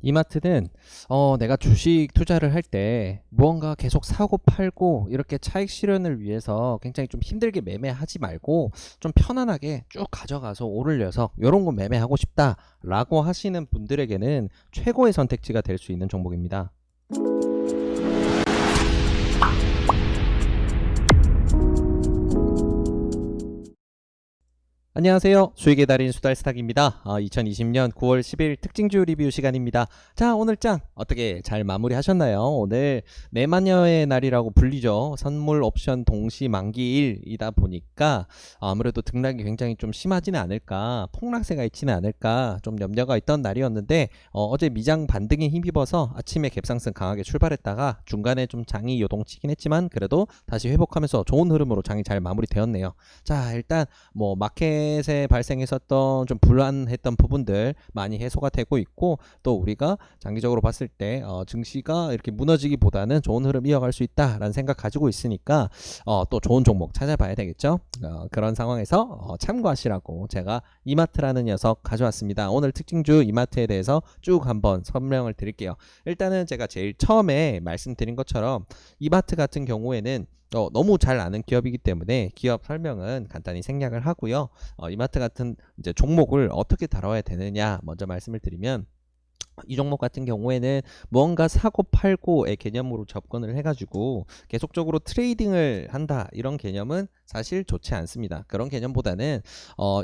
이마트는 내가 주식 투자를 할 때 무언가 계속 사고 팔고 이렇게 차익 실현을 위해서 굉장히 좀 힘들게 매매하지 말고 좀 편안하게 쭉 가져가서 오를 녀석 요런 거 매매하고 싶다라고 하시는 분들에게는 최고의 선택지가 될 수 있는 종목입니다. 안녕하세요. 수익의 달인 수달스탁입니다. 2020년 9월 10일 특징주 리뷰 시간입니다. 자, 오늘 장 어떻게 잘 마무리하셨나요? 오늘 내만여의 날이라고 불리죠. 선물 옵션 동시 만기일이다 보니까 아무래도 등락이 굉장히 좀 심하지는 않을까, 폭락세가 있지는 않을까 좀 염려가 있던 날이었는데 어제 미장 반등에 힘입어서 아침에 갭상승 강하게 출발했다가 중간에 좀 장이 요동치긴 했지만 그래도 다시 회복하면서 좋은 흐름으로 장이 잘 마무리되었네요. 자, 일단 뭐 마켓에 발생했었던 좀 불안했던 부분들 많이 해소가 되고 있고, 또 우리가 장기적으로 봤을 때 증시가 이렇게 무너지기보다는 좋은 흐름 이어갈 수 있다라는 생각 가지고 있으니까 또 좋은 종목 찾아봐야 되겠죠. 그런 상황에서 참고하시라고 제가 이마트라는 녀석 가져왔습니다. 오늘 특징주 이마트에 대해서 쭉 한번 설명을 드릴게요. 일단은 제가 제일 처음에 말씀드린 것처럼 이마트 같은 경우에는 너무 잘 아는 기업이기 때문에 기업 설명은 간단히 생략을 하고요. 이마트 같은 이제 종목을 어떻게 다뤄야 되느냐 먼저 말씀을 드리면, 이 종목 같은 경우에는 뭔가 사고 팔고의 개념으로 접근을 해가지고 계속적으로 트레이딩을 한다 이런 개념은 사실 좋지 않습니다. 그런 개념보다는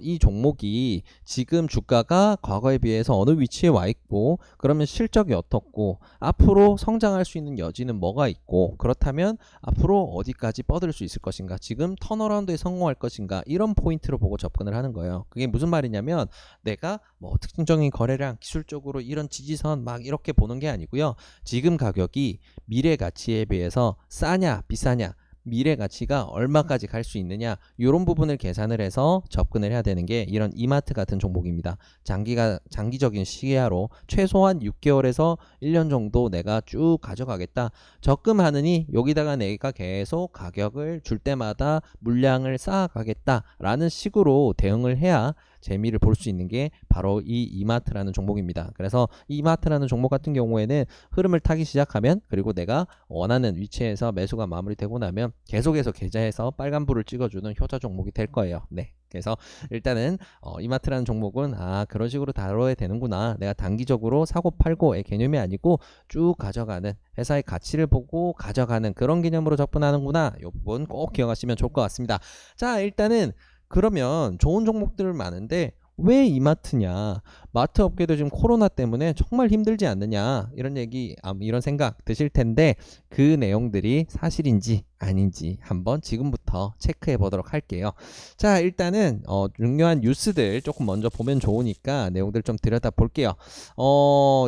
이 종목이 지금 주가가 과거에 비해서 어느 위치에 와 있고, 그러면 실적이 어떻고 앞으로 성장할 수 있는 여지는 뭐가 있고, 그렇다면 앞으로 어디까지 뻗을 수 있을 것인가, 지금 턴어라운드에 성공할 것인가, 이런 포인트로 보고 접근을 하는 거예요. 그게 무슨 말이냐면, 내가 뭐 특징적인 거래량, 기술적으로 이런 지지선 막 이렇게 보는 게 아니고요. 지금 가격이 미래 가치에 비해서 싸냐 비싸냐, 미래 가치가 얼마까지 갈 수 있느냐, 이런 부분을 계산을 해서 접근을 해야 되는 게 이런 이마트 같은 종목입니다. 장기적인 시야로 최소한 6개월에서 1년 정도 내가 쭉 가져가겠다, 적금하느니 여기다가 내가 계속 가격을 줄 때마다 물량을 쌓아가겠다라는 식으로 대응을 해야 재미를 볼 수 있는 게 바로 이 이마트라는 종목입니다. 그래서 이 이마트라는 종목 같은 경우에는 흐름을 타기 시작하면, 그리고 내가 원하는 위치에서 매수가 마무리되고 나면 계속해서 계좌에서 빨간불을 찍어주는 효자 종목이 될 거예요. 네. 그래서 일단은 이마트라는 종목은 그런 식으로 다뤄야 되는구나, 내가 단기적으로 사고 팔고의 개념이 아니고 쭉 가져가는, 회사의 가치를 보고 가져가는 그런 개념으로 접근하는구나, 이 부분 꼭 기억하시면 좋을 것 같습니다. 자, 일단은 그러면 좋은 종목들 많은데 왜 이마트냐, 마트 업계도 지금 코로나 때문에 정말 힘들지 않느냐, 이런 얘기, 이런 생각 드실 텐데 그 내용들이 사실인지 아닌지 한번 지금부터 체크해 보도록 할게요. 자, 일단은 중요한 뉴스들 조금 먼저 보면 좋으니까 내용들 좀 들여다 볼게요.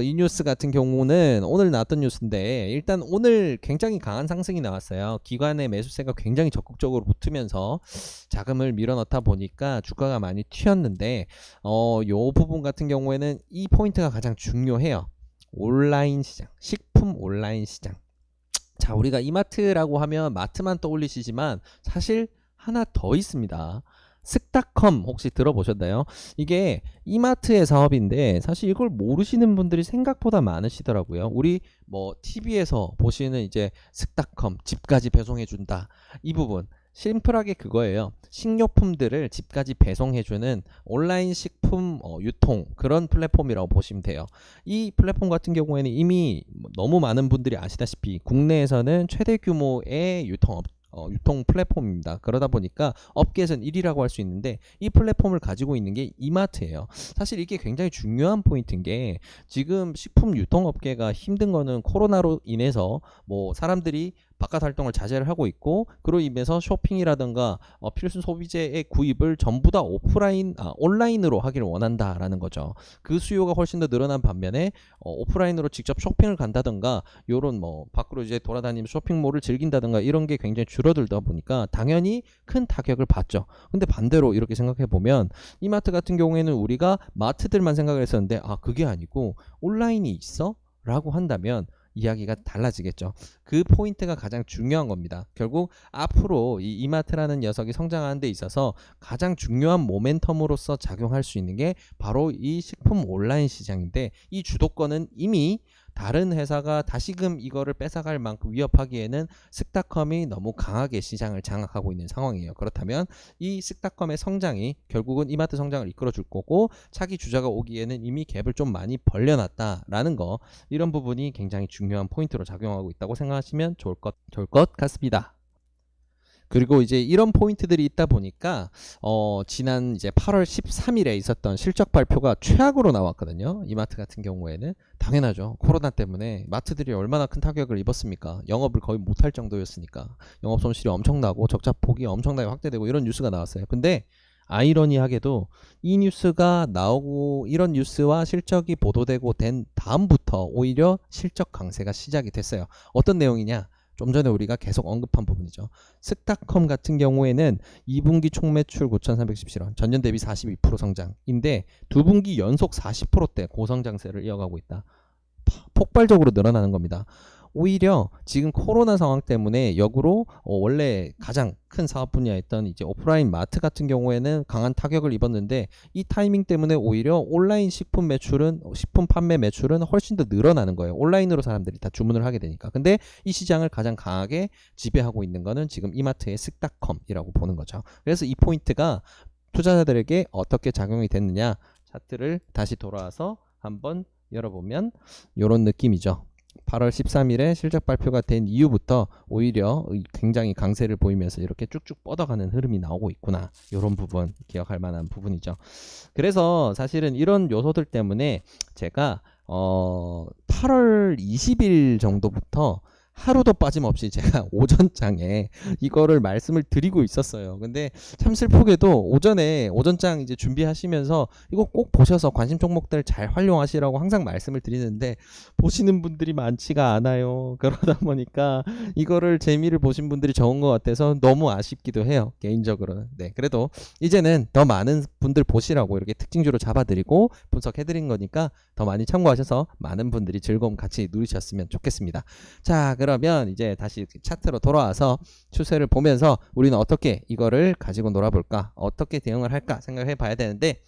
이 뉴스 같은 경우는 오늘 나왔던 뉴스인데, 일단 오늘 굉장히 강한 상승이 나왔어요. 기관의 매수세가 굉장히 적극적으로 붙으면서 자금을 밀어넣다 보니까 주가가 많이 튀었는데, 요 부분 같은 경우에는 이 포인트가 가장 중요해요. 온라인 시장, 식품 온라인 시장. 자, 우리가 이마트라고 하면 마트만 떠올리시지만 사실 하나 더 있습니다. 쓱닷컴 혹시 들어보셨나요? 이게 이마트의 사업인데 사실 이걸 모르시는 분들이 생각보다 많으시더라고요. 우리 뭐 TV에서 보시는 이제 쓱닷컴 집까지 배송해준다, 이 부분 심플하게 그거예요. 식료품들을 집까지 배송해주는 온라인 식품 유통 그런 플랫폼이라고 보시면 돼요. 이 플랫폼 같은 경우에는 이미 너무 많은 분들이 아시다시피 국내에서는 최대 규모의 유통 플랫폼입니다. 그러다 보니까 업계에서는 1위라고 할 수 있는데, 이 플랫폼을 가지고 있는 게 이마트예요. 사실 이게 굉장히 중요한 포인트인 게, 지금 식품 유통업계가 힘든 거는 코로나로 인해서 뭐 사람들이 바깥 활동을 자제를 하고 있고, 그로 인해서 쇼핑이라든가 필수 소비재의 구입을 전부 다 온라인으로 하기를 원한다라는 거죠. 그 수요가 훨씬 더 늘어난 반면에 오프라인으로 직접 쇼핑을 간다든가, 요런 뭐 밖으로 이제 돌아다니면서 쇼핑몰을 즐긴다든가 이런 게 굉장히 줄어들다 보니까 당연히 큰 타격을 받죠. 근데 반대로 이렇게 생각해 보면, 이마트 같은 경우에는 우리가 마트들만 생각을 했었는데 그게 아니고 온라인이 있어? 라고 한다면 이야기가 달라지겠죠. 그 포인트가 가장 중요한 겁니다. 결국 앞으로 이 이마트라는 녀석이 성장하는 데 있어서 가장 중요한 모멘텀으로서 작용할 수 있는 게 바로 이 식품 온라인 시장인데, 이 주도권은 이미 다른 회사가 다시금 이거를 뺏어갈 만큼 위협하기에는 쓱닷컴이 너무 강하게 시장을 장악하고 있는 상황이에요. 그렇다면 이 쓱닷컴의 성장이 결국은 이마트 성장을 이끌어 줄 거고, 차기 주자가 오기에는 이미 갭을 좀 많이 벌려놨다라는 거, 이런 부분이 굉장히 중요한 포인트로 작용하고 있다고 생각하시면 좋을 것 같습니다. 그리고 이제 이런 포인트들이 있다 보니까 지난 이제 8월 13일에 있었던 실적 발표가 최악으로 나왔거든요. 이마트 같은 경우에는 당연하죠. 코로나 때문에 마트들이 얼마나 큰 타격을 입었습니까? 영업을 거의 못할 정도였으니까 영업 손실이 엄청나고 적자 폭이 엄청나게 확대되고 이런 뉴스가 나왔어요. 근데 아이러니하게도 이 뉴스가 나오고 이런 뉴스와 실적이 보도되고 된 다음부터 오히려 실적 강세가 시작이 됐어요. 어떤 내용이냐? 좀 전에 우리가 계속 언급한 부분이죠. 쓱닷컴 같은 경우에는 2분기 총 매출 9,317원, 전년 대비 42% 성장인데 두 분기 연속 40%대 고성장세를 이어가고 있다. 폭발적으로 늘어나는 겁니다. 오히려 지금 코로나 상황 때문에 역으로 원래 가장 큰 사업 분야였던 이제 오프라인 마트 같은 경우에는 강한 타격을 입었는데, 이 타이밍 때문에 오히려 온라인 식품 판매 매출은 훨씬 더 늘어나는 거예요. 온라인으로 사람들이 다 주문을 하게 되니까. 근데 이 시장을 가장 강하게 지배하고 있는 거는 지금 이마트의 쓱닷컴이라고 보는 거죠. 그래서 이 포인트가 투자자들에게 어떻게 작용이 됐느냐, 차트를 다시 돌아와서 한번 열어보면 이런 느낌이죠. 8월 13일에 실적 발표가 된 이후부터 오히려 굉장히 강세를 보이면서 이렇게 쭉쭉 뻗어가는 흐름이 나오고 있구나, 이런 부분 기억할 만한 부분이죠. 그래서 사실은 이런 요소들 때문에 제가 8월 20일 정도부터 하루도 빠짐없이 제가 오전장에 이거를 말씀을 드리고 있었어요. 근데 참 슬프게도 오전장 이제 준비하시면서 이거 꼭 보셔서 관심 종목들 잘 활용하시라고 항상 말씀을 드리는데 보시는 분들이 많지가 않아요. 그러다 보니까 이거를 재미를 보신 분들이 적은 것 같아서 너무 아쉽기도 해요, 개인적으로는. 네, 그래도 이제는 더 많은 분들 보시라고 이렇게 특징주로 잡아드리고 분석해드린 거니까 더 많이 참고하셔서 많은 분들이 즐거움 같이 누리셨으면 좋겠습니다. 자, 그러면 이제 다시 차트로 돌아와서 추세를 보면서 우리는 어떻게 이거를 가지고 놀아볼까, 어떻게 대응을 할까 생각해 봐야 되는데,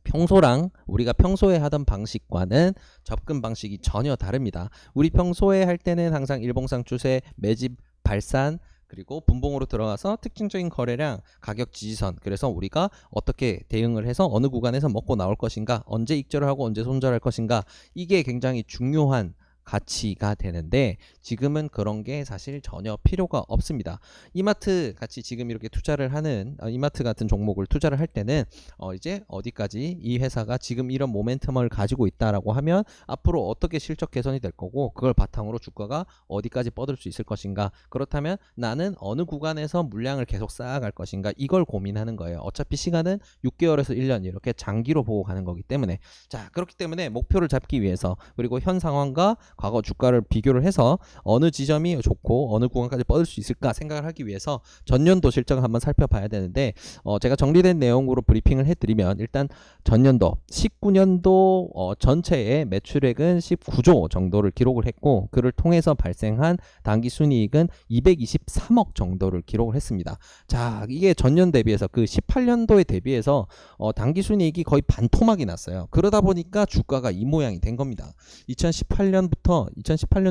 평소랑 우리가 평소에 하던 방식과는 접근 방식이 전혀 다릅니다. 우리 평소에 할 때는 항상 일봉상 추세, 매집, 발산, 그리고 분봉으로 들어가서 특징적인 거래량, 가격 지지선, 그래서 우리가 어떻게 대응을 해서 어느 구간에서 먹고 나올 것인가, 언제 익절을 하고 언제 손절할 것인가, 이게 굉장히 중요한 가치가 되는데 지금은 그런 게 사실 전혀 필요가 없습니다. 이마트 같이 지금 이렇게 투자를 하는 이마트 같은 종목을 투자를 할 때는 이제 어디까지 이 회사가 지금 이런 모멘텀을 가지고 있다라고 하면 앞으로 어떻게 실적 개선이 될 거고, 그걸 바탕으로 주가가 어디까지 뻗을 수 있을 것인가, 그렇다면 나는 어느 구간에서 물량을 계속 쌓아갈 것인가, 이걸 고민하는 거예요. 어차피 시간은 6개월에서 1년 이렇게 장기로 보고 가는 거기 때문에, 자, 그렇기 때문에 목표를 잡기 위해서, 그리고 현 상황과 과거 주가를 비교를 해서 어느 지점이 좋고 어느 구간까지 뻗을 수 있을까 생각을 하기 위해서 전년도 실적을 한번 살펴봐야 되는데, 제가 정리된 내용으로 브리핑을 해드리면, 일단 전년도 19년도 전체의 매출액은 19조 정도를 기록을 했고, 그를 통해서 발생한 당기순이익은 223억 정도를 기록을 했습니다. 자, 이게 전년 대비해서 그 18년도에 대비해서 당기순이익이 거의 반토막이 났어요. 그러다 보니까 주가가 이 모양이 된 겁니다. 2018년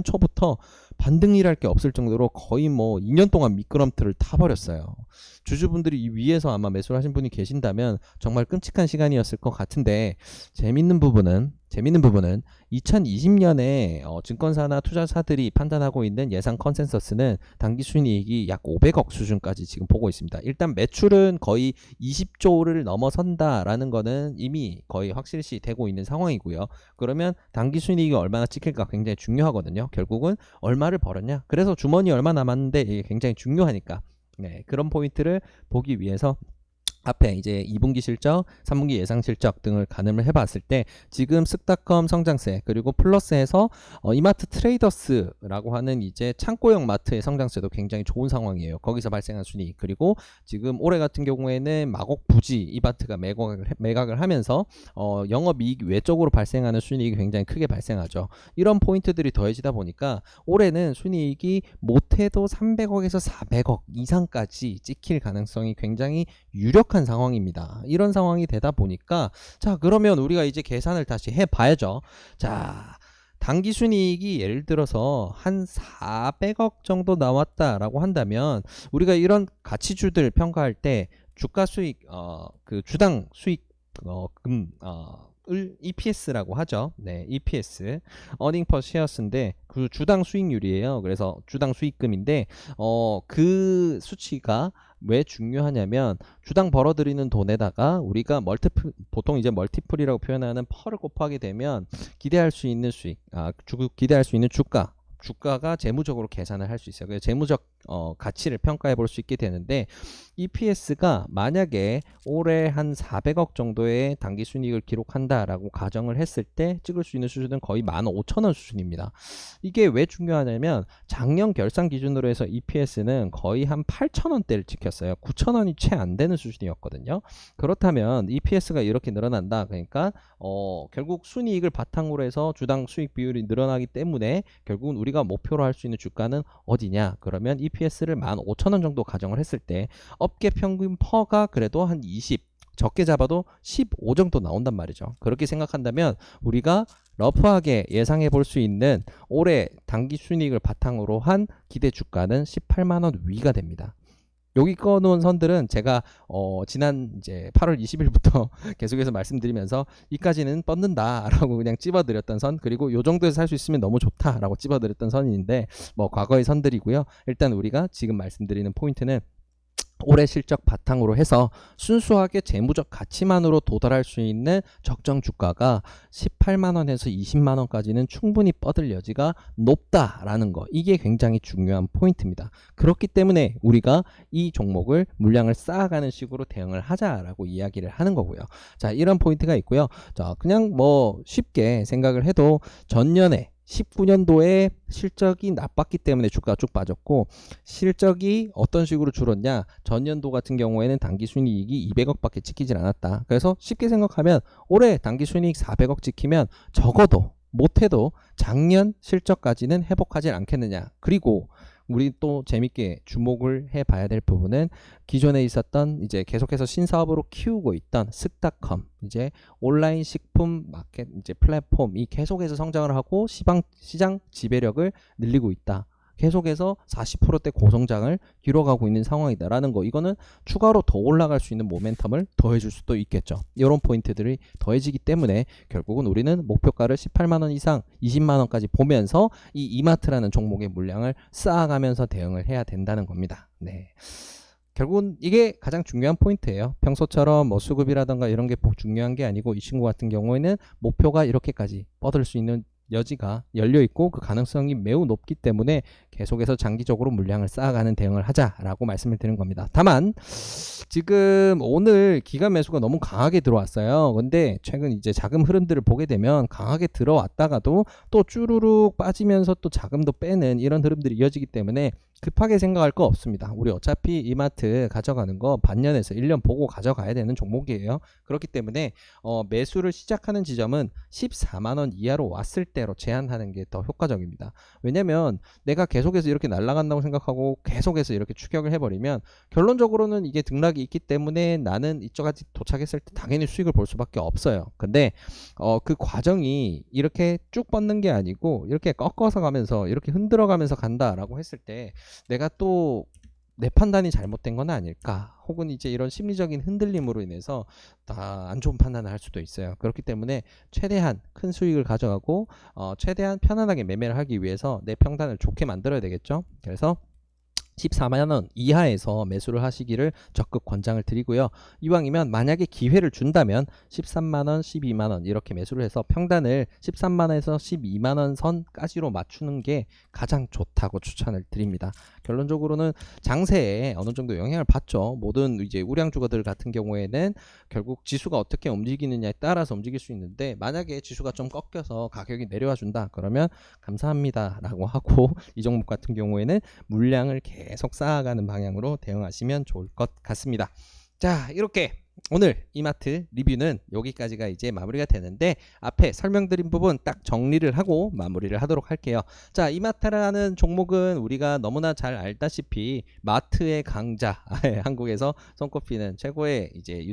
초부터 반등이랄 게 없을 정도로 거의 뭐 2년 동안 미끄럼틀을 타버렸어요. 주주분들이 이 위에서 아마 매수를 하신 분이 계신다면 정말 끔찍한 시간이었을 것 같은데, 재밌는 부분은 2020년에 증권사나 투자사들이 판단하고 있는 예상 컨센서스는 당기순이익이 약 500억 수준까지 지금 보고 있습니다. 일단 매출은 거의 20조를 넘어선다라는 거는 이미 거의 확실시 되고 있는 상황이고요. 그러면 당기순이익이 얼마나 찍힐까 굉장히 중요하거든요. 결국은 얼마를 벌었냐, 그래서 주머니 얼마 남았는데 이게 굉장히 중요하니까, 네, 그런 포인트를 보기 위해서 앞에 이제 2분기 실적, 3분기 예상 실적 등을 가늠을 해봤을 때 지금 쓱닷컴 성장세 그리고 플러스해서 이마트 트레이더스라고 하는 이제 창고형 마트의 성장세도 굉장히 좋은 상황이에요. 거기서 발생한 순이익, 그리고 지금 올해 같은 경우에는 마곡 부지 이마트가 매각을 하면서 영업이익 외적으로 발생하는 순이익이 굉장히 크게 발생하죠. 이런 포인트들이 더해지다 보니까 올해는 순이익이 못해도 300억에서 400억 이상까지 찍힐 가능성이 굉장히 유력한 상황입니다. 이런 상황이 되다 보니까 자, 그러면 우리가 이제 계산을 다시 해봐야죠. 자, 당기 순이익이 예를 들어서 한 400억 정도 나왔다라고 한다면 우리가 이런 가치주들 평가할 때 주가 수익 그 주당 수익 을 EPS라고 하죠. 네, EPS, earning per shares인데 그 주당 수익률이에요. 그래서 주당 수익금인데 그 수치가 왜 중요하냐면 주당 벌어들이는 돈에다가 우리가 보통 이제 멀티플이라고 표현하는 펄을 곱하게 되면 기대할 수 있는 수익, 기대할 수 있는 주가가 재무적으로 계산을 할 수 있어요. 그래서 재무적 가치를 평가해 볼 수 있게 되는데 EPS가 만약에 올해 한 400억 정도의 당기 순이익을 기록한다라고 가정을 했을 때 찍을 수 있는 수준은 거의 15,000원 수준입니다. 이게 왜 중요하냐면 작년 결산 기준으로 해서 EPS는 거의 한 8,000원대를 찍혔어요. 9,000원이 채 안 되는 수준이었거든요. 그렇다면 EPS가 이렇게 늘어난다. 그러니까 결국 순이익을 바탕으로 해서 주당 수익 비율이 늘어나기 때문에 결국은 우리가 목표로 할 수 있는 주가는 어디냐? 그러면 EPS를 15,000원 정도 가정을 했을 때 업계 평균 퍼가 그래도 한 20, 적게 잡아도 15 정도 나온단 말이죠. 그렇게 생각한다면 우리가 러프하게 예상해 볼 수 있는 올해 당기 순이익을 바탕으로 한 기대 주가는 18만원 위가 됩니다. 여기 꺼놓은 선들은 제가 지난 이제 8월 20일부터 계속해서 말씀드리면서 이까지는 뻗는다라고 그냥 찝어드렸던 선, 그리고 요 정도에서 살 수 있으면 너무 좋다라고 찝어드렸던 선인데 뭐 과거의 선들이고요. 일단 우리가 지금 말씀드리는 포인트는 올해 실적 바탕으로 해서 순수하게 재무적 가치만으로 도달할 수 있는 적정 주가가 18만원에서 20만원까지는 충분히 뻗을 여지가 높다라는 거, 이게 굉장히 중요한 포인트입니다. 그렇기 때문에 우리가 이 종목을 물량을 쌓아가는 식으로 대응을 하자라고 이야기를 하는 거고요. 자, 이런 포인트가 있고요. 자, 그냥 뭐 쉽게 생각을 해도 전년에 19년도에 실적이 나빴기 때문에 주가가 쭉 빠졌고, 실적이 어떤 식으로 줄었냐, 전년도 같은 경우에는 당기순이익이 200억밖에 찍히질 않았다. 그래서 쉽게 생각하면 올해 당기순이익 400억 찍히면 적어도 못해도 작년 실적까지는 회복하지 않겠느냐. 그리고 우리 또 재밌게 주목을 해봐야 될 부분은 기존에 있었던 이제 계속해서 신사업으로 키우고 있던 쓱닷컴, 이제 온라인 식품 마켓 이제 플랫폼이 계속해서 성장을 하고 시장 지배력을 늘리고 있다. 계속해서 40%대 고성장을 이뤄가고 있는 상황이다라는 거, 이거는 추가로 더 올라갈 수 있는 모멘텀을 더해줄 수도 있겠죠. 이런 포인트들이 더해지기 때문에 결국은 우리는 목표가를 18만원 이상 20만원까지 보면서 이 이마트라는 종목의 물량을 쌓아가면서 대응을 해야 된다는 겁니다. 네. 결국은 이게 가장 중요한 포인트예요. 평소처럼 뭐 수급이라던가 이런 게 중요한 게 아니고, 이 친구 같은 경우에는 목표가 이렇게까지 뻗을 수 있는 여지가 열려 있고 그 가능성이 매우 높기 때문에 계속해서 장기적으로 물량을 쌓아가는 대응을 하자라고 말씀을 드린 겁니다. 다만 지금 오늘 기관 매수가 너무 강하게 들어왔어요. 근데 최근 이제 자금 흐름들을 보게 되면 강하게 들어왔다가도 또 쭈루룩 빠지면서 또 자금도 빼는 이런 흐름들이 이어지기 때문에 급하게 생각할 거 없습니다. 우리 어차피 이마트 가져가는 거 반년에서 1년 보고 가져가야 되는 종목이에요. 그렇기 때문에 매수를 시작하는 지점은 14만원 이하로 왔을 때로 제한하는 게 더 효과적입니다. 왜냐면 내가 계속해서 이렇게 날아간다고 생각하고 계속해서 이렇게 추격을 해버리면 결론적으로는 이게 등락이 있기 때문에 나는 이쪽까지 도착했을 때 당연히 수익을 볼 수밖에 없어요. 근데 그 과정이 이렇게 쭉 뻗는 게 아니고 이렇게 꺾어서 가면서 이렇게 흔들어 가면서 간다라고 했을 때 내가 또 내 판단이 잘못된 건 아닐까, 혹은 이제 이런 심리적인 흔들림으로 인해서 안 좋은 판단을 할 수도 있어요. 그렇기 때문에 최대한 큰 수익을 가져가고 최대한 편안하게 매매를 하기 위해서 내 평단을 좋게 만들어야 되겠죠. 그래서 14만 원 이하에서 매수를 하시기를 적극 권장을 드리고요. 이왕이면 만약에 기회를 준다면 13만 원, 12만 원 이렇게 매수를 해서 평단을 13만 원에서 12만 원 선까지로 맞추는 게 가장 좋다고 추천을 드립니다. 결론적으로는 장세에 어느 정도 영향을 받죠. 모든 이제 우량주가들 같은 경우에는 결국 지수가 어떻게 움직이느냐에 따라서 움직일 수 있는데, 만약에 지수가 좀 꺾여서 가격이 내려와 준다 그러면 감사합니다라고 하고 이 종목 같은 경우에는 물량을 계속 쌓아가는 방향으로 대응하시면 좋을 것 같습니다. 자, 이렇게 오늘 이마트 리뷰는 여기까지가 이제 마무리가 되는데, 앞에 설명드린 부분 딱 정리를 하고 마무리를 하도록 할게요. 자, 이마트라는 종목은 우리가 너무나 잘 알다시피 마트의 강자, 한국에서 손꼽히는 최고의 이제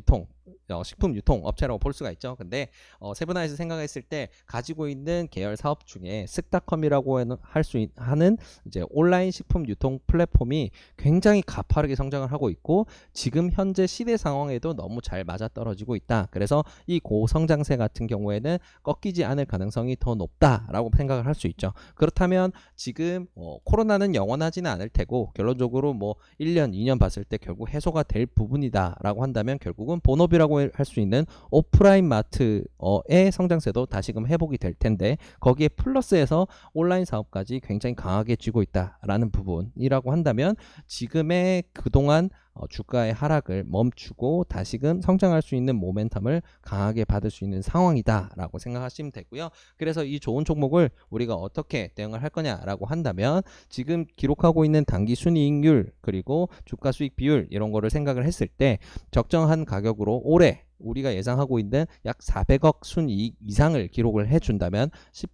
식품 유통 업체라고 볼 수가 있죠. 근데 세분화해서 생각했을 때 가지고 있는 계열 사업 중에 쓱닷컴이라고 할 수 하는 이제 온라인 식품 유통 플랫폼이 굉장히 가파르게 성장을 하고 있고, 지금 현재 시대 상황에도 너무 잘 맞아떨어지고 있다. 그래서 이 고성장세 같은 경우에는 꺾이지 않을 가능성이 더 높다라고 생각을 할 수 있죠. 그렇다면 지금 코로나는 영원하지는 않을 테고, 결론적으로 뭐 1년, 2년 봤을 때 결국 해소가 될 부분이다라고 한다면 결국은 본업이라고 할 수 있는 오프라인 마트의 성장세도 다시금 회복이 될 텐데, 거기에 플러스해서 온라인 사업까지 굉장히 강하게 쥐고 있다라는 부분이라고 한다면 지금의 그동안 주가의 하락을 멈추고 다시금 성장할 수 있는 모멘텀을 강하게 받을 수 있는 상황이다라고 생각하시면 되고요. 그래서 이 좋은 종목을 우리가 어떻게 대응을 할 거냐라고 한다면, 지금 기록하고 있는 단기 순이익률 그리고 주가 수익 비율 이런 거를 생각을 했을 때 적정한 가격으로 올해 우리가 예상하고 있는 약 400억 순이익 이상을 기록을 해준다면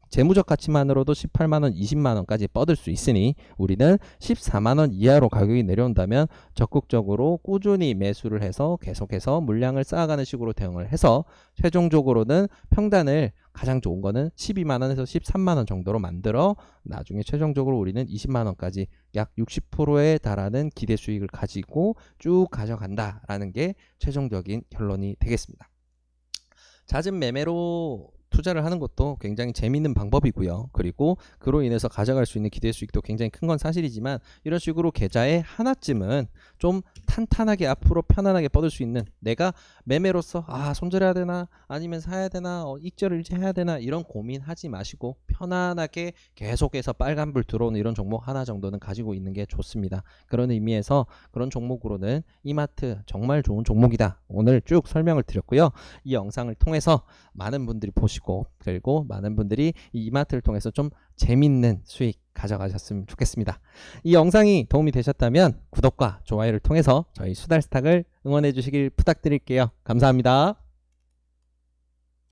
재무적 가치만으로도 18만원, 20만원까지 뻗을 수 있으니, 우리는 14만원 이하로 가격이 내려온다면 적극적으로 꾸준히 매수를 해서 계속해서 물량을 쌓아가는 식으로 대응을 해서 최종적으로는 평단을 가장 좋은 거는 12만원에서 13만원 정도로 만들어 나중에 최종적으로 우리는 20만원까지 약 60%에 달하는 기대 수익을 가지고 쭉 가져간다라는 게 최종적인 결론이 되겠습니다. 잦은 매매로 투자를 하는 것도 굉장히 재미있는 방법이고요. 그리고 그로 인해서 가져갈 수 있는 기대 수익도 굉장히 큰 건 사실이지만, 이런 식으로 계좌에 하나쯤은 좀 탄탄하게 앞으로 편안하게 뻗을 수 있는, 내가 매매로서 손절해야 되나 아니면 사야 되나 익절을 해야 되나 이런 고민하지 마시고 편안하게 계속해서 빨간불 들어오는 이런 종목 하나 정도는 가지고 있는 게 좋습니다. 그런 의미에서 그런 종목으로는 이마트 정말 좋은 종목이다 오늘 쭉 설명을 드렸고요. 이 영상을 통해서 많은 분들이 보시고, 그리고 많은 분들이 이 이마트를 통해서 좀 재밌는 수익 가져가셨으면 좋겠습니다. 이 영상이 도움이 되셨다면 구독과 좋아요를 통해서 저희 수달스탁을 응원해 주시길 부탁드릴게요. 감사합니다.